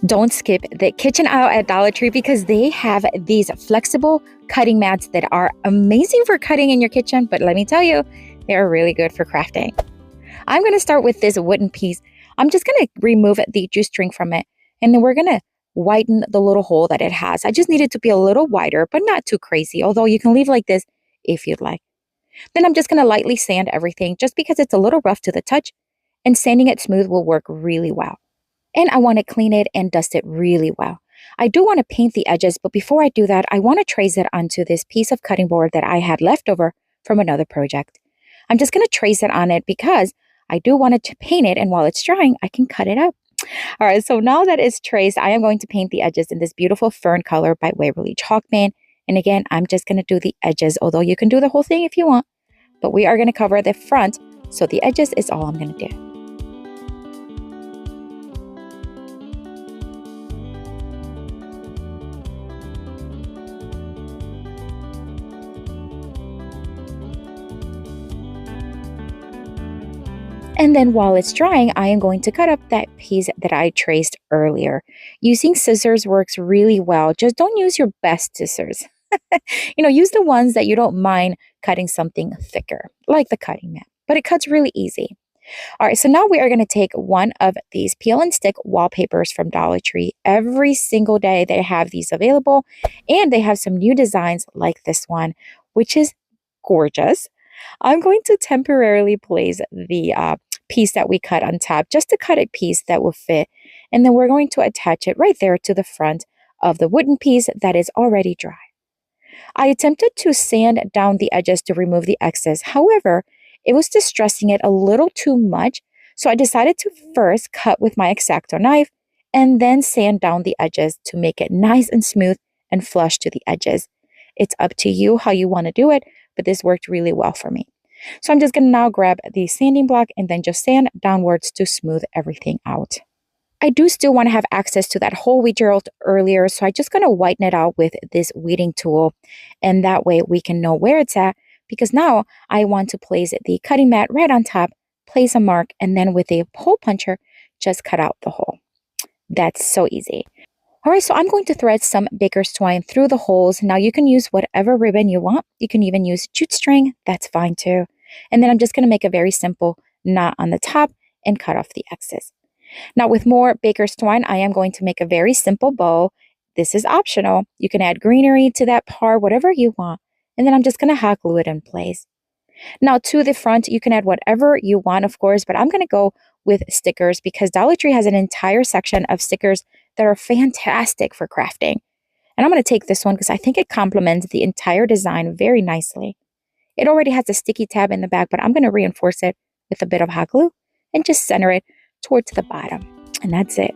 Don't skip the kitchen aisle at Dollar Tree because they have these flexible cutting mats that are amazing for cutting in your kitchen, but let me tell you, they are really good for crafting. I'm going to start with this wooden piece. I'm just going to remove the juice string from it, and then we're going to widen the little hole that it has. I just need it to be a little wider, but not too crazy, although you can leave like this if you'd like. Then I'm just going to lightly sand everything just because it's a little rough to the touch, and sanding it smooth will work really well. And I want to clean it and dust it really well. I do want to paint the edges, but before I do that, I want to trace it onto this piece of cutting board that I had left over from another project. I'm just going to trace it on it because I do want it to paint it, and while it's drying, I can cut it up. All right, so now that it's traced, I am going to paint the edges in this beautiful fern color by Waverly Chalk Paint. And again, I'm just going to do the edges, although you can do the whole thing if you want. But we are going to cover the front, so the edges is all I'm going to do. And then while it's drying, I am going to cut up that piece that I traced earlier. Using scissors works really well. Just don't use your best scissors. Use the ones that you don't mind cutting something thicker, like the cutting mat, but it cuts really easy. All right, so now we are going to take one of these peel and stick wallpapers from Dollar Tree. Every single day they have these available, and they have some new designs like this one, which is gorgeous. I'm going to temporarily place the piece that we cut on top just to cut a piece that will fit. And then we're going to attach it right there to the front of the wooden piece that is already dry. I attempted to sand down the edges to remove the excess. However, it was distressing it a little too much. So I decided to first cut with my X-Acto knife and then sand down the edges to make it nice and smooth and flush to the edges. It's up to you how you want to do it, but this worked really well for me. So I'm just going to now grab the sanding block and then just sand downwards to smooth everything out. I do still want to have access to that hole we drilled earlier, so I'm just going to whiten it out with this weeding tool, and that way we can know where it's at, because now I want to place the cutting mat right on top, place a mark, and then with a hole puncher, just cut out the hole. That's so easy. All right, so I'm going to thread some baker's twine through the holes. Now you can use whatever ribbon you want. You can even use jute string. That's fine too. And then I'm just going to make a very simple knot on the top and cut off the excess. Now with more baker's twine, I am going to make a very simple bow. This is optional. You can add greenery to that part, whatever you want. And then I'm just going to hot glue it in place. Now to the front, you can add whatever you want, of course, but I'm going to go with stickers because Dollar Tree has an entire section of stickers that are fantastic for crafting. And I'm going to take this one because I think it complements the entire design very nicely. It already has a sticky tab in the back, but I'm going to reinforce it with a bit of hot glue and just center it towards the bottom. And that's it.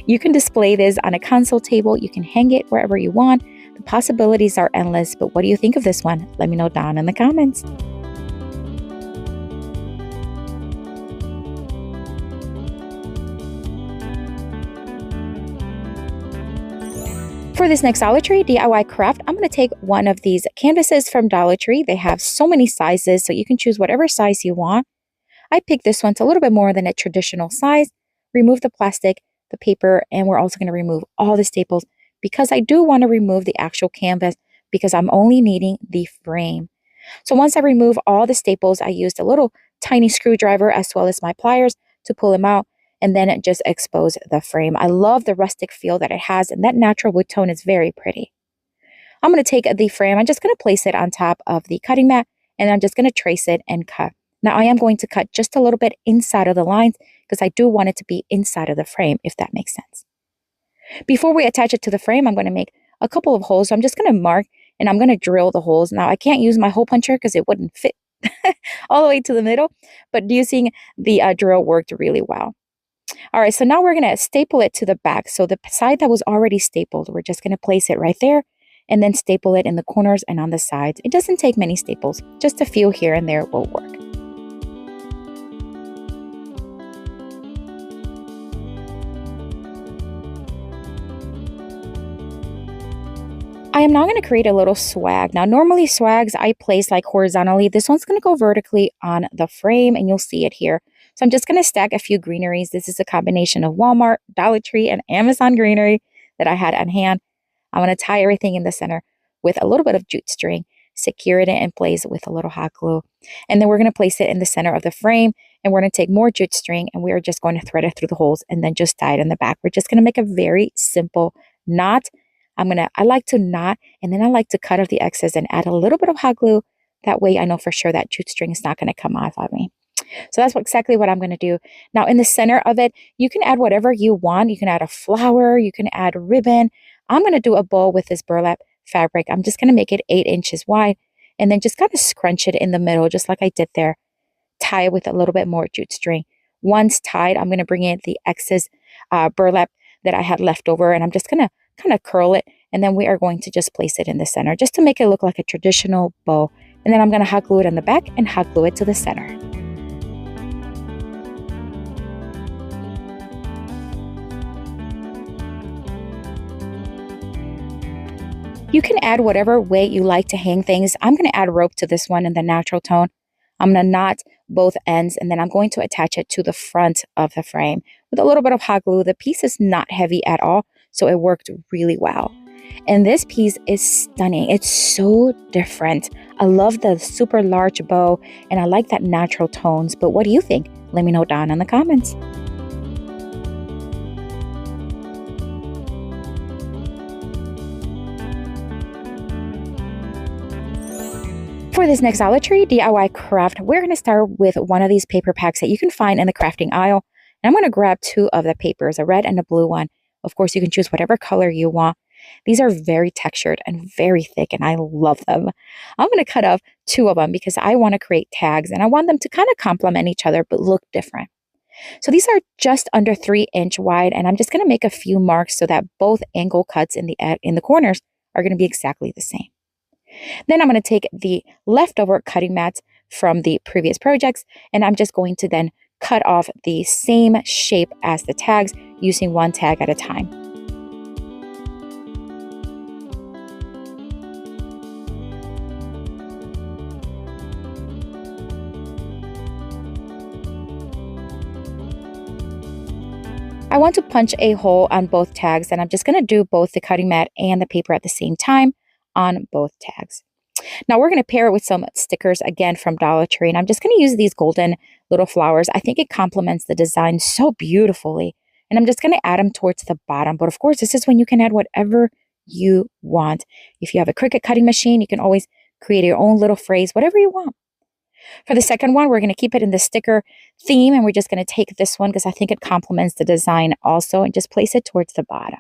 You can display this on a console table. You can hang it wherever you want. The possibilities are endless, but what do you think of this one? Let me know down in the comments. For this next Dollar Tree DIY craft, I'm going to take one of these canvases from Dollar Tree. They have so many sizes, so you can choose whatever size you want. I picked this one. It's a little bit more than a traditional size. Remove the plastic, the paper, and we're also going to remove all the staples because I do want to remove the actual canvas because I'm only needing the frame. So once I remove all the staples, I used a little tiny screwdriver as well as my pliers to pull them out, and then just expose the frame. I love the rustic feel that it has, and that natural wood tone is very pretty. I'm going to take the frame. I'm just going to place it on top of the cutting mat, and I'm just going to trace it and cut. Now, I am going to cut just a little bit inside of the lines because I do want it to be inside of the frame, if that makes sense. Before we attach it to the frame, I'm going to make a couple of holes. So I'm just going to mark, and I'm going to drill the holes. Now, I can't use my hole puncher because it wouldn't fit all the way to the middle, but using the drill worked really well. All right, so now we're going to staple it to the back. So the side that was already stapled, we're just going to place it right there and then staple it in the corners and on the sides. It doesn't take many staples, just a few here and there will work. I am now going to create a little swag. Now, normally swags I place like horizontally. This one's going to go vertically on the frame, and you'll see it here. So I'm just going to stack a few greeneries. This is a combination of Walmart, Dollar Tree, and Amazon greenery that I had on hand. I'm going to tie everything in the center with a little bit of jute string, secure it in place with a little hot glue. And then we're going to place it in the center of the frame, and we're going to take more jute string and we are just going to thread it through the holes and then just tie it in the back. We're just going to make a very simple knot. I like to knot, and then I like to cut off the excess and add a little bit of hot glue. That way I know for sure that jute string is not going to come off on me. So that's exactly what I'm going to do. Now in the center of it, you can add whatever you want. You can add a flower, you can add ribbon. I'm going to do a bow with this burlap fabric. I'm just going to make it 8 inches wide and then just kind of scrunch it in the middle, just like I did there. Tie it with a little bit more jute string. Once tied, I'm going to bring in the excess burlap that I had left over, and I'm just going to kind of curl it, and then we are going to just place it in the center just to make it look like a traditional bow. And then I'm going to hot glue it on the back and hot glue it to the center. You can add whatever way you like to hang things. I'm going to add rope to this one in the natural tone. I'm going to knot both ends, and then I'm going to attach it to the front of the frame with a little bit of hot glue. The piece is not heavy at all, so it worked really well. And this piece is stunning. It's so different. I love the super large bow, and I like that natural tones. But what do you think? Let me know down in the comments. For this next Dollar Tree DIY craft, we're going to start with one of these paper packs that you can find in the crafting aisle. And I'm going to grab 2 of the papers, a red and a blue one. Of course, you can choose whatever color you want. These are very textured and very thick, and I love them. I'm going to cut off 2 of them because I want to create tags, and I want them to kind of complement each other but look different. So these are just under 3 inch wide, and I'm just going to make a few marks so that both angle cuts in the corners are going to be exactly the same. Then I'm going to take the leftover cutting mats from the previous projects, and I'm just going to then cut off the same shape as the tags using one tag at a time. I want to punch a hole on both tags, and I'm just going to do both the cutting mat and the paper at the same time on both tags. Now we're going to pair it with some stickers again from Dollar Tree, and I'm just going to use these golden little flowers. I think it complements the design so beautifully, and I'm just going to add them towards the bottom. But of course, this is when you can add whatever you want. If you have a Cricut cutting machine, you can always create your own little phrase, whatever you want. For the second one, we're going to keep it in the sticker theme, and we're just going to take this one because I think it complements the design also, and just place it towards the bottom.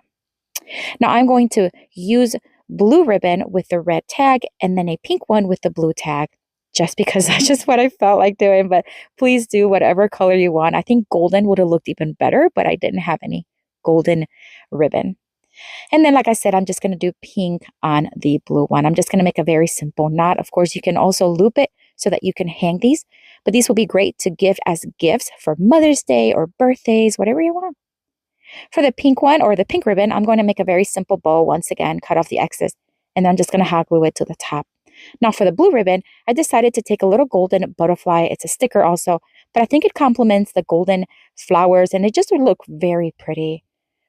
Now I'm going to use blue ribbon with the red tag and then a pink one with the blue tag, just because that's just what I felt like doing. But please do whatever color you want. I think golden would have looked even better, but I didn't have any golden ribbon. And then, like I said, I'm just going to do pink on the blue one. I'm just going to make a very simple knot. Of course, you can also loop it so that you can hang these, but these will be great to give as gifts for Mother's Day or birthdays, whatever you want. For the pink one, or the pink ribbon, I'm going to make a very simple bow once again, cut off the excess, and then I'm just going to hot glue it to the top. Now for the blue ribbon, I decided to take a little golden butterfly. It's a sticker also, but I think it complements the golden flowers, and it just would look very pretty.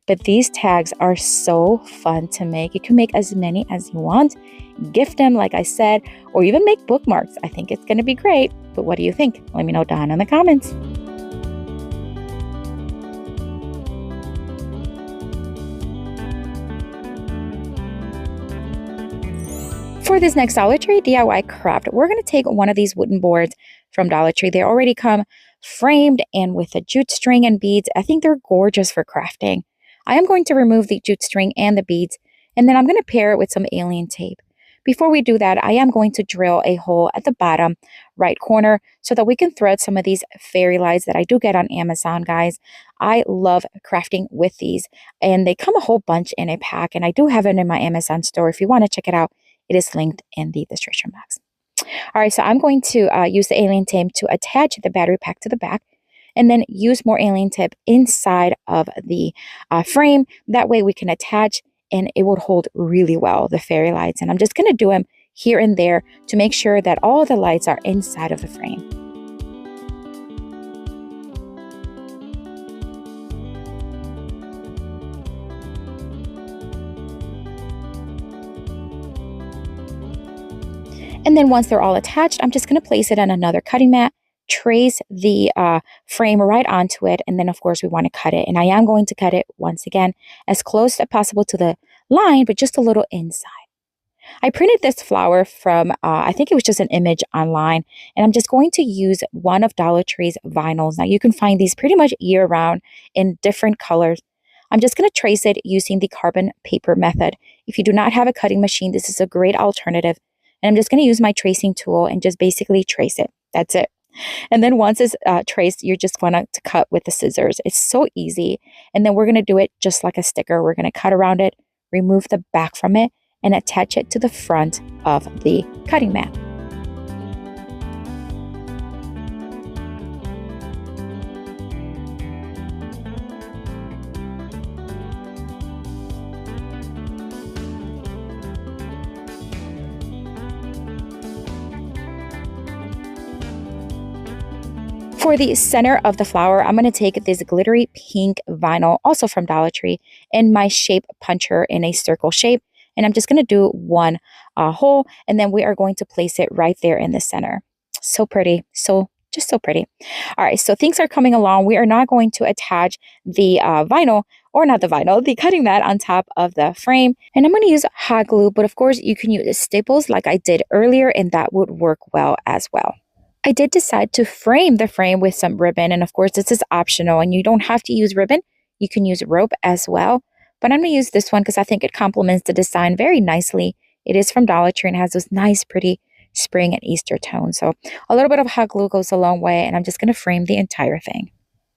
But these tags are so fun to make. You can make as many as you want, gift them, like I said, or even make bookmarks. I think it's going to be great. But what do you think? Let me know down in the comments. For this next Dollar Tree DIY craft, we're going to take one of these wooden boards from Dollar Tree. They already come framed and with a jute string and beads. I think they're gorgeous for crafting. I am going to remove the jute string and the beads, and then I'm going to pair it with some alien tape. Before we do that, I am going to drill a hole at the bottom right corner so that we can thread some of these fairy lights that I do get on Amazon, guys. I love crafting with these, and they come a whole bunch in a pack, and I do have it in my Amazon store. If you want to check it out, it is linked in the description box. All right, so I'm going to use the alien tape to attach the battery pack to the back, and then use more alien tape inside of the frame. That way we can attach, and it would hold really well, the fairy lights. And I'm just going to do them here and there to make sure that all the lights are inside of the frame. And then once they're all attached, I'm just going to place it on another cutting mat, trace the frame right onto it. And then, of course, we want to cut it. And I am going to cut it once again as close as possible to the line, but just a little inside. I printed this flower from, I think it was just an image online, and I'm just going to use one of Dollar Tree's vinyls. Now, you can find these pretty much year round in different colors. I'm just going to trace it using the carbon paper method. If you do not have a cutting machine, this is a great alternative. And I'm just going to use my tracing tool and just basically trace it. That's it. And then once it's traced, you're just going to cut with the scissors. It's so easy. And then we're going to do it just like a sticker. We're going to cut around it, remove the back from it, and attach it to the front of the cutting mat. For the center of the flower, I'm going to take this glittery pink vinyl, also from Dollar Tree, and my shape puncher in a circle shape. And I'm just going to do one hole, and then we are going to place it right there in the center. So pretty. Just so pretty. All right, so things are coming along. We are not going to attach the vinyl, or not the vinyl, the cutting mat on top of the frame. And I'm going to use hot glue, but of course you can use staples like I did earlier, and that would work well as well. I did decide to frame the frame with some ribbon, and of course this is optional, and you don't have to use ribbon. You can use rope as well, but I'm going to use this one because I think it complements the design very nicely. It is from Dollar Tree and has those nice, pretty spring and Easter tones. So a little bit of hot glue goes a long way, and I'm just going to frame the entire thing.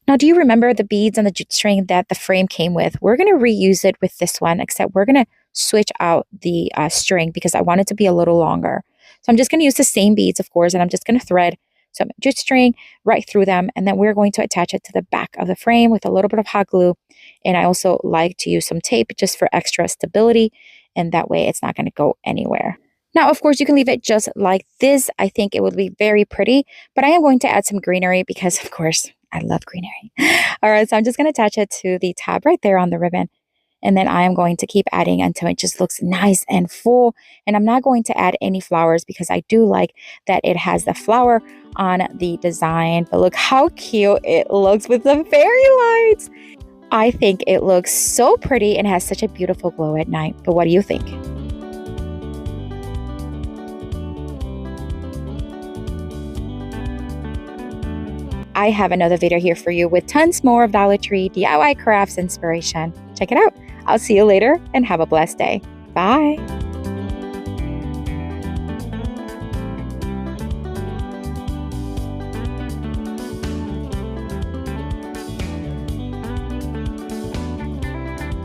Now, do you remember the beads and the jute string that the frame came with? We're going to reuse it with this one, except we're going to switch out the string because I want it to be a little longer. So I'm just going to use the same beads, of course, and I'm just going to thread some jute string right through them. And then we're going to attach it to the back of the frame with a little bit of hot glue. And I also like to use some tape just for extra stability. And that way it's not going to go anywhere. Now, of course, you can leave it just like this. I think it would be very pretty, but I am going to add some greenery because, of course, I love greenery. All right, so I'm just going to attach it to the tab right there on the ribbon. And then I am going to keep adding until it just looks nice and full. And I'm not going to add any flowers because I do like that it has the flower on the design. But look how cute it looks with the fairy lights. I think it looks so pretty and has such a beautiful glow at night. But what do you think? I have another video here for you with tons more of Dollar Tree DIY crafts inspiration. Check it out. I'll see you later and have a blessed day. Bye.